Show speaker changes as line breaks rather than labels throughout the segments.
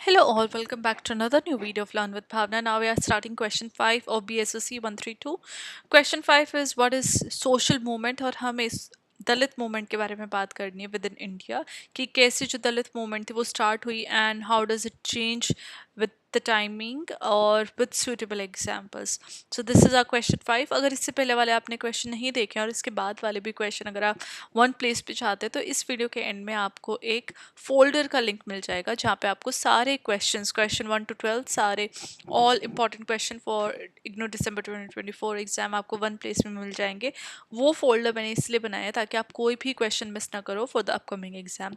Hello all, welcome back to another new video of Learn with Bhavna. Now we are starting question 5 of BSOC 132. Question 5 is what is social movement और हमें इस दलित movement के बारे में बात करनी है विद इन इंडिया कि कैसे जो दलित मूवमेंट थी वो स्टार्ट हुई and how does it change with the timing और with suitable examples. So this is our question 5. अगर इससे पहले वाले आपने क्वेश्चन नहीं देखे और इसके बाद वाले भी क्वेश्चन अगर आप वन प्लेस पे चाहते हैं तो इस वीडियो के एंड में आपको एक फोल्डर का लिंक मिल जाएगा जहाँ पे आपको सारे क्वेश्चन 1 to 12 सारे all important question for IGNOU December 2024 exam आपको वन प्लेस में मिल जाएंगे. वो फोल्डर मैंने इसलिए बनाया है ताकि आप कोई भी क्वेश्चन मिस ना करो for the upcoming exam.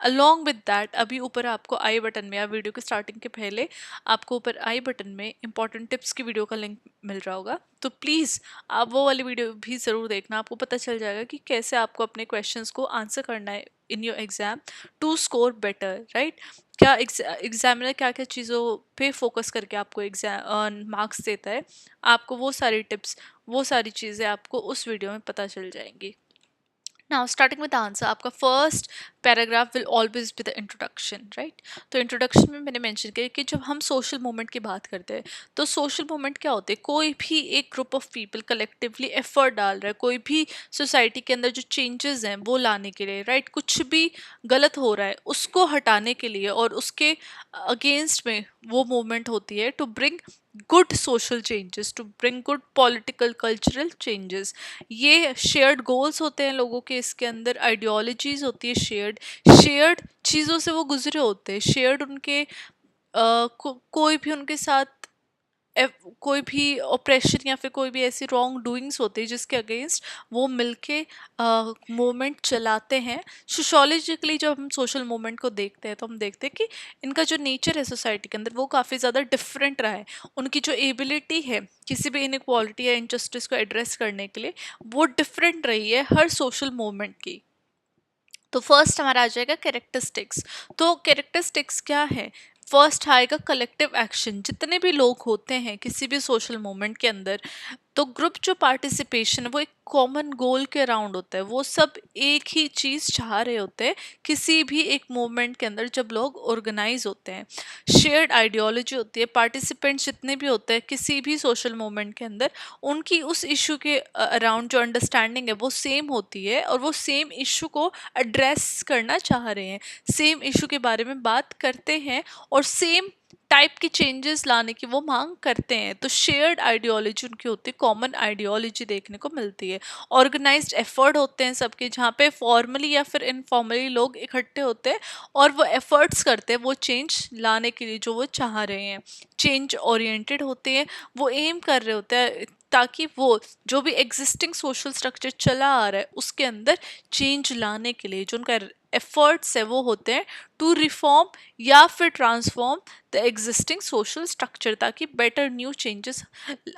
Along with that अभी ऊपर आपको आई बटन में या वीडियो के स्टार्टिंग के पहले आपको ऊपर आई बटन में इंपॉर्टेंट टिप्स की वीडियो का लिंक मिल रहा होगा. तो प्लीज़ आप वो वाली वीडियो भी ज़रूर देखना. आपको पता चल जाएगा कि कैसे आपको अपने क्वेश्चंस को आंसर करना है in your exam to score better, right. क्या एग्जामिनर क्या क्या चीज़ों पे फोकस करके आपको एग्जाम मार्क्स देता है, आपको वो सारी टिप्स वो सारी चीज़ें आपको उस वीडियो में पता चल जाएंगी. नाउ स्टार्टिंग विद आंसर, आपका first paragraph will always be the introduction, right. तो इंट्रोडक्शन में मैंने मेंशन किया कि जब हम सोशल मूवमेंट की बात करते हैं तो सोशल मूवमेंट क्या होते हैं, कोई भी एक group of people collectively effort डाल रहा है कोई भी सोसाइटी के अंदर जो चेंजेस हैं वो लाने के लिए, राइट. कुछ भी गलत हो रहा है उसको हटाने के लिए और उसके अगेंस्ट में वो मूवमेंट होती है to bring good social changes, to bring good political cultural changes. ये शेयर्ड गोल्स होते हैं लोगों के, इसके अंदर आइडियोलॉजीज होती है शेयर्ड, शेयर्ड चीज़ों से वो गुजरे होते हैं, शेयर्ड उनके कोई भी उनके साथ कोई भी ऑपरेशन या फिर कोई भी ऐसी रॉन्ग डूइंग्स होती है जिसके अगेंस्ट वो मिलके मूवमेंट चलाते हैं. सोशोलॉजिकली जब हम सोशल मूवमेंट को देखते हैं तो हम देखते हैं कि इनका जो नेचर है सोसाइटी के अंदर वो काफ़ी ज़्यादा डिफरेंट रहा है. उनकी जो एबिलिटी है किसी भी इनइक्वालिटी या इनजस्टिस को एड्रेस करने के लिए वो डिफरेंट रही है हर सोशल मूवमेंट की. तो फर्स्ट हमारा आ जाएगा कैरेक्टरिस्टिक्स. तो कैरेक्टरिस्टिक्स क्या है, फर्स्ट आएगा कलेक्टिव एक्शन. जितने भी लोग होते हैं किसी भी सोशल मूवमेंट के अंदर तो ग्रुप जो पार्टिसिपेशन है वो एक कॉमन गोल के अराउंड होता है, वो सब एक ही चीज़ चाह रहे होते हैं. किसी भी एक मूवमेंट के अंदर जब लोग ऑर्गेनाइज होते हैं शेयर्ड आइडियोलॉजी होती है. पार्टिसिपेंट्स जितने भी होते हैं किसी भी सोशल मूवमेंट के अंदर उनकी उस इशू के अराउंड जो अंडरस्टैंडिंग है वो सेम होती है और वो सेम इशू को एड्रेस करना चाह रहे हैं, सेम इशू के बारे में बात करते हैं और सेम टाइप के चेंजेस लाने की वो मांग करते हैं. तो शेयर्ड आइडियोलॉजी उनकी होती है, कॉमन आइडियोलॉजी देखने को मिलती है. ऑर्गेनाइज्ड एफर्ट होते हैं सबके जहाँ पे फॉर्मली या फिर इनफॉर्मली लोग इकट्ठे होते हैं और वो एफर्ट्स करते हैं वो चेंज लाने के लिए जो वो चाह रहे हैं. चेंज ओरिएंटेड होते हैं, वो एम कर रहे होते हैं ताकि वो जो भी एग्जिस्टिंग सोशल स्ट्रक्चर चला आ रहा है उसके अंदर चेंज लाने के लिए जो उनका एफर्ट्स है वो होते हैं टू रिफॉर्म या फिर transform the existing social structure ताकि बेटर न्यू चेंजेस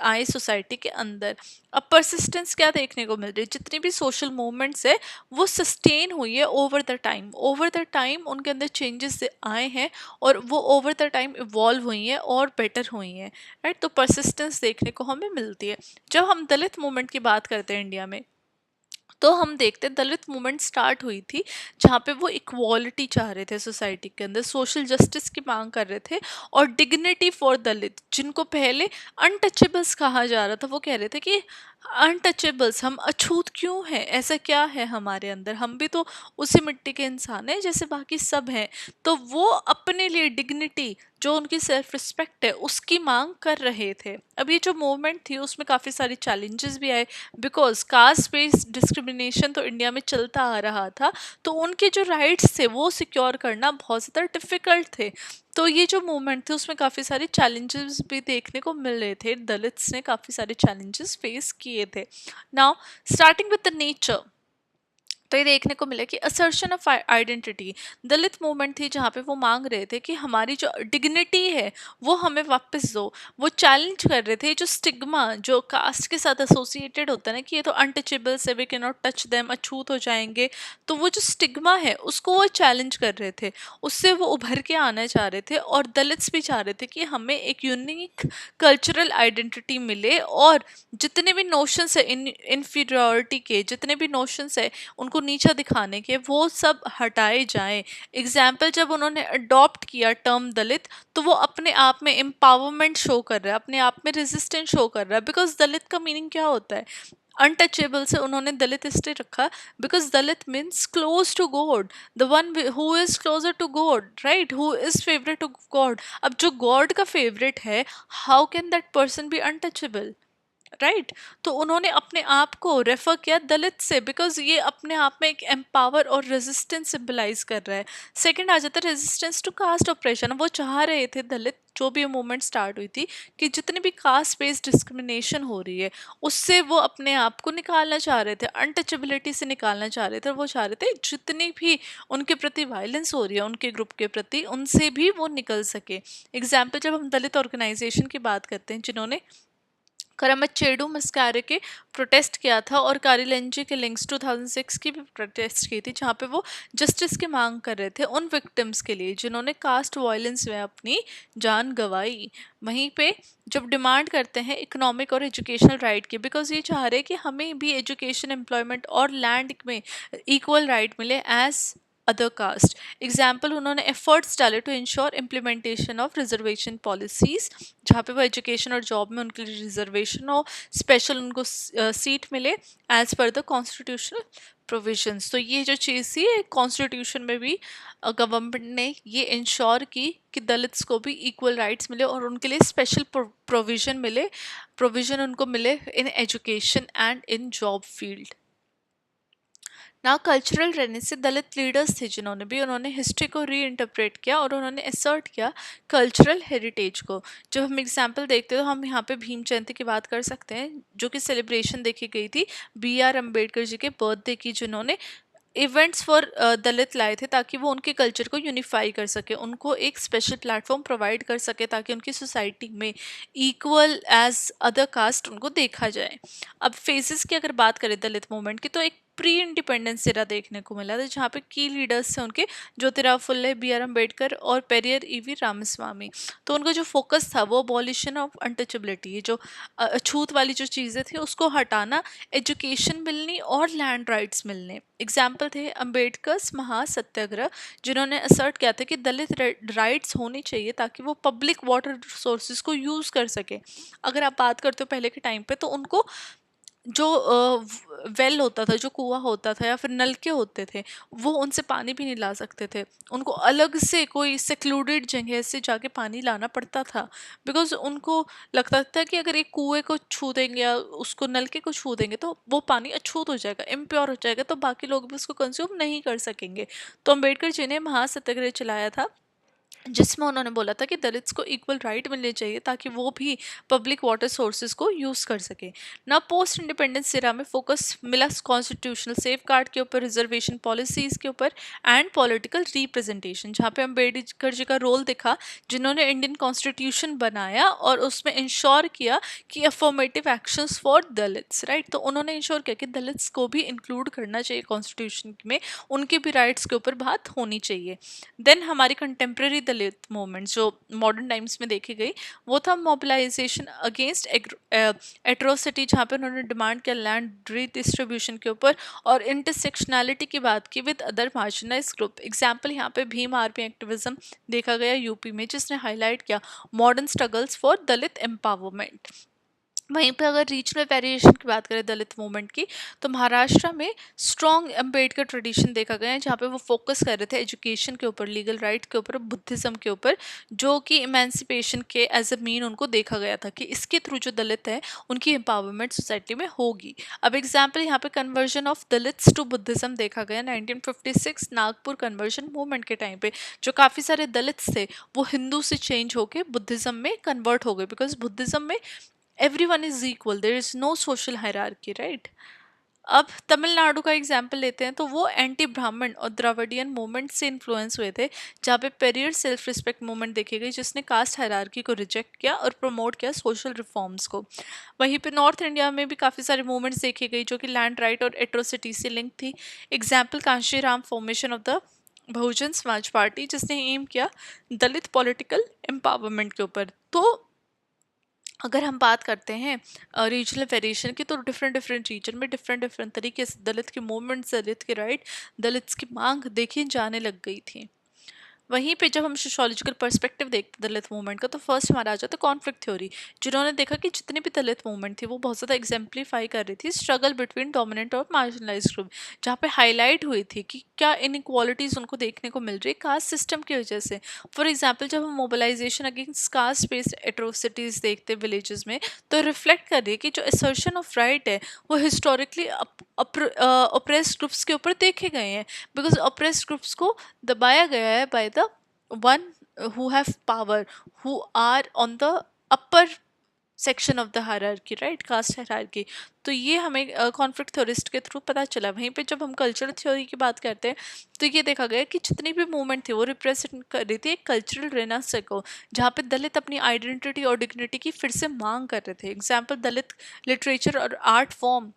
आए सोसाइटी के अंदर. अब परसिस्टेंस क्या देखने को मिल रही है, जितनी भी सोशल मूवमेंट्स है वो सस्टेन हुई है over the time. Over the time उनके अंदर चेंजेस आए हैं और वो ओवर द टाइम इवॉल्व हुई हैं और बेटर हुई हैं, राइट. तो परसिस्टेंस देखने को हमें मिलती है. जब हम दलित मूवमेंट की बात करते हैं इंडिया में तो हम देखते हैं दलित मूवमेंट स्टार्ट हुई थी जहाँ पे वो इक्वालिटी चाह रहे थे सोसाइटी के अंदर, सोशल जस्टिस की मांग कर रहे थे और डिग्निटी फॉर दलित जिनको पहले अनटचेबल्स कहा जा रहा था. वो कह रहे थे कि अनटचेबल्स, हम अछूत क्यों हैं, ऐसा क्या है हमारे अंदर, हम भी तो उसी मिट्टी के इंसान हैं जैसे बाकी सब हैं. तो वो अपने लिए डिग्निटी जो उनकी सेल्फ रिस्पेक्ट है उसकी मांग कर रहे थे. अब ये जो मूवमेंट थी उसमें काफ़ी सारी चैलेंजेस भी आए बिकॉज कास्ट बेस्ड डिस्क्रिमिनेशन तो इंडिया में चलता आ रहा था. तो उनके जो राइट्स थे वो सिक्योर करना बहुत ज़्यादा डिफ़िकल्ट थे. तो ये जो मूवमेंट थे उसमें काफ़ी सारे चैलेंजेस भी देखने को मिल रहे थे, दलित्स ने काफ़ी सारे चैलेंजेस फेस किए थे. Now starting with the nature, तो ये देखने को मिला कि assertion of identity, Dalit movement थी जहाँ पे वो मांग रहे थे कि हमारी जो डिग्निटी है वो हमें वापस दो. वो चैलेंज कर रहे थे जो स्टिग्मा जो कास्ट के साथ एसोसिएटेड होता है ना कि ये तो अनटचेबल्स है, we can not touch them, अछूत हो जाएंगे. तो वो जो स्टिग्मा है उसको वो चैलेंज कर रहे थे, उससे वो उभर के आना चाह रहे थे. और दलित्स भी चाह रहे थे कि हमें एक यूनिक कल्चरल आइडेंटिटी मिले और जितने भी नोशंस है इन्फीरियरिटी के, जितने भी नोशंस है उनको नीचा दिखाने के, वो सब हटाए जाएं। एग्जाम्पल, जब उन्होंने अडॉप्ट किया टर्म दलित, तो वो अपने आप में एम्पावरमेंट शो कर रहा है, अपने आप में रेजिस्टेंस शो कर रहा है। बिकॉज दलित का मीनिंग क्या होता है? अनटचेबल से उन्होंने दलित इसलिए रखा because Dalit means close to God, the one who is closer to God, right, who is favourite to God. अब जो गॉड का फेवरेट है, how can that person be untouchable, right? तो उन्होंने अपने आप को रेफर किया दलित से, बिकॉज ये अपने आप में एक एम्पावर और रेजिस्टेंस सिंबलाइज कर रहा है। सेकंड आ जाता है रेजिस्टेंस टू कास्ट ऑपरेशन। वो चाह रहे थे दलित, जो भी मूवमेंट स्टार्ट हुई थी, कि जितनी भी कास्ट बेस्ड डिस्क्रिमिनेशन हो रही है उससे वो अपने आप को निकालना चाह रहे थे, अनटचेबिलिटी से निकालना चाह रहे थे। वो चाह रहे थे जितनी भी उनके प्रति वायलेंस हो रही है उनके ग्रुप के प्रति, उनसे भी वो निकल सके। एग्जाम्पल, जब हम दलित ऑर्गेनाइजेशन की बात करते हैं जिन्होंने करमचेडू मस्कारे के प्रोटेस्ट किया था, और कारिलेंजी के लिंक्स 2006 की भी प्रोटेस्ट की थी, जहाँ पे वो जस्टिस की मांग कर रहे थे उन विक्टिम्स के लिए जिन्होंने कास्ट वायलेंस में अपनी जान गंवाई। वहीं पे जब डिमांड करते हैं इकोनॉमिक और एजुकेशनल राइट की, बिकॉज ये चाह रहे हैं कि हमें भी एजुकेशन, एम्प्लॉयमेंट और लैंड में इक्वल राइट मिले एज अदर कास्ट। एग्जाम्पल, उन्होंने एफर्ट्स डाले to ensure implementation of reservation policies, जहाँ पे वो एजुकेशन और जॉब में उनके लिए रिजर्वेशन हो, स्पेशल उनको सीट मिले as per the constitutional provisions. तो ये जो चीज़ थी कॉन्स्टिट्यूशन में भी गवर्नमेंट ने ये इंश्योर की कि दलित्स को भी इक्वल राइट्स मिले और उनके लिए स्पेशल प्रोविजन उनको मिले in education and in job field. ना कल्चरल रहने से दलित लीडर्स थे जिन्होंने भी उन्होंने हिस्ट्री को री इंटरप्रेट किया और उन्होंने असर्ट किया कल्चरल हेरिटेज को। जब हम एग्जाम्पल देखते हैं तो हम यहाँ पे भीम जयंती की बात कर सकते हैं, जो कि सेलिब्रेशन देखी गई थी BR अम्बेडकर जी के बर्थडे की, जिन्होंने इवेंट्स फॉर दलित लाए थे ताकि वो उनके कल्चर को यूनिफाई कर सके, उनको एक स्पेशल प्लेटफॉर्म प्रोवाइड कर सके ताकि उनकी सोसाइटी में इक्वल एज अदर कास्ट उनको देखा जाए। अब फेजेस की अगर बात करें दलित मूवमेंट की, तो एक प्री इंडिपेंडेंस एरा देखने को मिला था जहाँ पे की लीडर्स थे उनके ज्योतिराव फुल्ले, BR अम्बेडकर और पेरियर EV रामास्वामी। तो उनका जो फोकस था वो अबॉलिशन ऑफ अनटचेबिलिटी, जो अछूत वाली जो चीज़ें थी उसको हटाना, एजुकेशन मिलनी और लैंड राइट्स मिलने। एग्जाम्पल थे अम्बेडकर्स महासत्याग्रह, जिन्होंने असर्ट किया था कि दलित राइट्स होनी चाहिए ताकि वो पब्लिक वाटर सोर्सेज को यूज़ कर सके। अगर आप बात करते हो पहले के टाइम पे, तो उनको जो वेल होता था, जो कुआं होता था या फिर नलके होते थे, वो उनसे पानी भी नहीं ला सकते थे, उनको अलग से कोई सेक्लूडेड जगह से जाके पानी लाना पड़ता था। बिकॉज उनको लगता था कि अगर एक कुएं को छू देंगे या उसको नलके को छू देंगे तो वो पानी अछूत हो जाएगा, इम्प्योर हो जाएगा, तो बाकी लोग भी उसको कंज्यूम नहीं कर सकेंगे। तो अम्बेडकर जी ने महासत्याग्रह चलाया था जिसमें उन्होंने बोला था कि दलित्स को इक्वल राइट मिलने चाहिए ताकि वो भी पब्लिक वाटर सोर्सेज को यूज़ कर सके। ना पोस्ट इंडिपेंडेंस एरा में फोकस मिला कॉन्स्टिट्यूशनल सेफ गार्ड के ऊपर, रिजर्वेशन पॉलिसीज़ के ऊपर एंड पॉलिटिकल रिप्रेजेंटेशन, जहाँ पे अम्बेडकर जी का रोल दिखा, जिन्होंने इंडियन कॉन्स्टिट्यूशन बनाया और उसमें इंश्योर किया कि affirmative actions for Dalits, right. तो उन्होंने इंश्योर किया कि दलित्स को भी इंक्लूड करना चाहिए कॉन्स्टिट्यूशन में, उनके भी राइट्स के ऊपर बात होनी चाहिए। देन हमारी कंटेम्प्रेरी दलित मूवमेंट जो मॉडर्न टाइम्स में देखी गई, वो था मोबिलाइजेशन अगेंस्ट एट्रोसिटी, जहाँ पे उन्होंने डिमांड किया लैंड रीडिस्ट्रीब्यूशन के ऊपर और इंटरसेक्शनैलिटी की बात की with other marginalise group. Example यहाँ पे भीम आर्मी एक्टिविज्म देखा गया यूपी में, जिसने हाईलाइट किया modern struggles for Dalit empowerment. वहीं पे अगर रीजनल वेरिएशन की बात करें दलित मूवमेंट की, तो महाराष्ट्र में स्ट्रॉन्ग अम्बेडकर ट्रेडिशन देखा गया है, जहाँ पे वो फोकस कर रहे थे एजुकेशन के ऊपर, लीगल राइट के ऊपर, बुद्धिज्म के ऊपर, जो कि इमेंसिपेशन के एज अ मीन उनको देखा गया था कि इसके थ्रू जो दलित है उनकी एम्पावरमेंट सोसाइटी में होगी। अब एग्जाम्पल यहाँ पे conversion of Dalits to Buddhism देखा गया 1956 नागपुर कन्वर्जन मूवमेंट के टाइम पे, जो काफ़ी सारे दलित्स थे वो हिंदू से चेंज होके बुद्धिज्म में कन्वर्ट हो गए, बिकॉज बुद्धिज्म में everyone is equal, there is no social hierarchy, right? अब तमिलनाडु का एग्जाम्पल लेते हैं, तो वो एंटी ब्राह्मण और द्रविडियन मूवमेंट से इन्फ्लुएंस हुए थे, जहाँ पे पेरियर सेल्फ रिस्पेक्ट मूवमेंट देखी गई, जिसने कास्ट हायरार्की को रिजेक्ट किया और प्रमोट किया सोशल रिफॉर्म्स को। वहीं पे नॉर्थ इंडिया में भी काफ़ी सारे मूवमेंट्स देखी गई जो कि लैंड राइट और एट्रोसिटी से लिंक थी। Example Kanshiram formation of the Bahujan Samaj party, जिसने एम किया दलित पॉलिटिकल एम्पावरमेंट के ऊपर। तो अगर हम बात करते हैं रीजनल वेरिएशन की, तो डिफरेंट डिफरेंट रीजन में डिफरेंट डिफरेंट तरीके से दलित के मूवमेंट्स, दलित के राइट, दलित की मांग देखी जाने लग गई थी। वहीं पे जब हम सोशोलॉजिकल पर्सपेक्टिव देखते हैं दलित मूवमेंट का, तो फर्स्ट हमारा आ जाता है कॉन्फ्लिक्ट थ्योरी, जिन्होंने देखा कि जितनी भी दलित मूवमेंट थी वो बहुत ज़्यादा एग्जाम्पलीफाई कर रही थी स्ट्रगल बिटवीन डोमिनेंट और मार्जिनलाइज ग्रुप, जहाँ पे हाईलाइट हुई थी कि क्या इनइक्वालिटीज़ उनको देखने को मिल रही है कास्ट सिस्टम की वजह से। फॉर एग्जाम्पल, जब हम mobilization against caste based atrocities देखते हैं विलेजेस में, तो रिफ्लेक्ट कर रही है कि जो असर्शन ऑफ राइट है वो हिस्टोरिकली ऑप्रेस्ड ग्रुप्स के ऊपर देखे गए हैं, बिकॉज ऑप्रेस्ड ग्रुप्स को दबाया गया है by the one who have power, who are on the upper section of the hierarchy, right, caste hierarchy. तो ये हमें कॉन्फ्लिक्ट थ्योरिस्ट के थ्रू पता चला। वहीं पे जब हम कल्चरल थ्योरी की बात करते हैं, तो ये देखा गया कि जितनी भी मूवमेंट थी वो रिप्रेजेंट कर रही थी एक कल्चरल रेनेसां को, जहाँ पे दलित अपनी आइडेंटिटी और डिग्निटी की फिर से मांग कर रहे थे। एग्जाम्पल, दलित लिटरेचर और आर्ट फॉर्म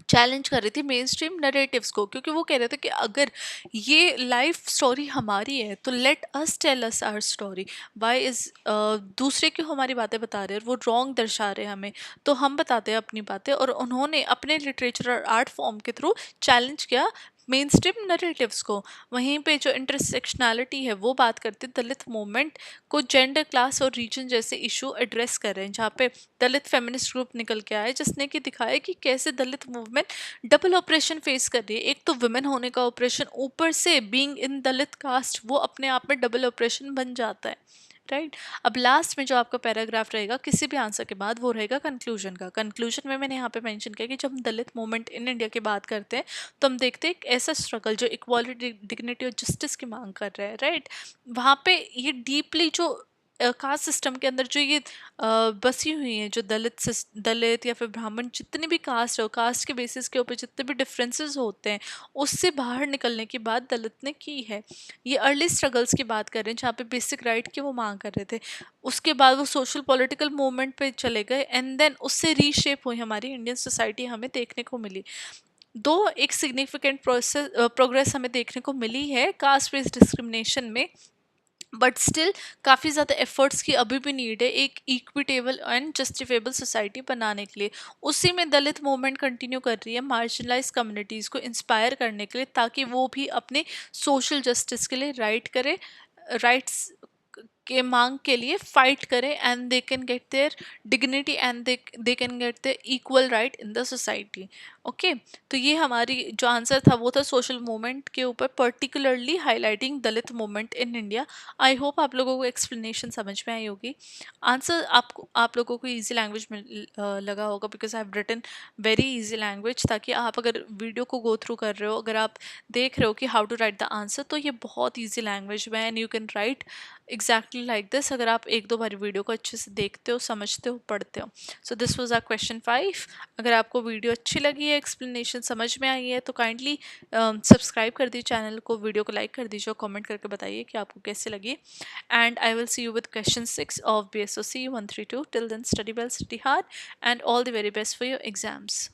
चैलेंज कर रही थी मेन स्ट्रीम नरेटिव्स को, क्योंकि वो कह रहे थे कि अगर ये लाइफ स्टोरी हमारी है तो let us tell us our story. Why is दूसरे क्यों हमारी बातें बता रहे हैं, वो रॉन्ग दर्शा रहे हैं हमें, तो हम बताते हैं अपनी बातें। और उन्होंने अपने लिटरेचर और आर्ट फॉर्म के थ्रू चैलेंज किया मेन स्ट्रीम नरेटिव्स को। वहीं पे जो इंटरसेक्शनैलिटी है वो बात करते दलित मूवमेंट को जेंडर, क्लास और रीजन जैसे इशू एड्रेस कर रहे हैं, जहाँ पे दलित फेमिनिस्ट ग्रुप निकल के आए जिसने कि दिखाया कि कैसे दलित मूवमेंट डबल ऑपरेशन फेस कर रही है। एक तो वुमेन होने का ऑपरेशन, ऊपर से बीइंग इन दलित कास्ट, वो अपने आप में डबल ऑपरेशन बन जाता है, राइट। अब लास्ट में जो आपका पैराग्राफ रहेगा किसी भी आंसर के बाद, वो रहेगा कंक्लूजन का। कंक्लूजन में मैंने यहाँ पे मेंशन किया कि जब हम दलित मूवमेंट इन इंडिया की बात करते हैं, तो हम देखते हैं एक ऐसा स्ट्रगल जो इक्वालिटी, डिग्निटी और जस्टिस की मांग कर रहा है, राइट। वहाँ पे ये डीपली जो कास्ट सिस्टम के अंदर जो ये बसी हुई हैं, जो दलित या फिर ब्राह्मण, जितने भी कास्ट हो, कास्ट के बेसिस के ऊपर जितने भी डिफरेंसेस होते हैं, उससे बाहर निकलने की बात दलित ने की है। ये अर्ली स्ट्रगल्स की बात कर रहे हैं जहाँ पे बेसिक राइट की वो मांग कर रहे थे। उसके बाद वो सोशल पॉलिटिकल मूवमेंट पे चले गए, एंड देन उससे रीशेप हुई हमारी इंडियन सोसाइटी, हमें देखने को मिली। दो एक सिग्निफिकेंट प्रोग्रेस हमें देखने को मिली है कास्ट बेस्ड डिस्क्रिमिनेशन में, बट स्टिल काफ़ी ज़्यादा एफर्ट्स की अभी भी नीड है एक इक्विटेबल एंड जस्टिफेबल सोसाइटी बनाने के लिए। उसी में दलित मूवमेंट कंटिन्यू कर रही है मार्जिनलाइज कम्युनिटीज़ को इंस्पायर करने के लिए, ताकि वो भी अपने सोशल जस्टिस के लिए राइट्स के मांग के लिए फाइट करें, and they can get their dignity, and they can get their equal right in the society. Okay, तो ये हमारी जो आंसर था वो था सोशल मूवमेंट के ऊपर, particularly highlighting Dalit movement in India. I hope आप लोगों को एक्सप्लेनेशन समझ में आई होगी। आंसर आपको, आप लोगों को इजी लैंग्वेज में लगा होगा, because I have written very easy language, ताकि आप अगर वीडियो को गो थ्रू कर रहे हो, अगर आप देख रहे हो कि how to write the answer, तो ये बहुत ईजी लैंग्वेज में and you can write exactly like this, अगर आप एक दो बार वीडियो को अच्छे से देखते हो, समझते हो, पढ़ते हो। So this was our question 5। अगर आपको वीडियो अच्छी लगी है, एक्सप्लेनेशन समझ में आई है, तो काइंडली सब्सक्राइब कर दीजिए चैनल को, वीडियो को लाइक कर दीजिए और कमेंट करके बताइए कि आपको कैसे लगी। And I will see you with question 6 of BSOC 132। Till then, study well, study hard, and all the very best for your exams.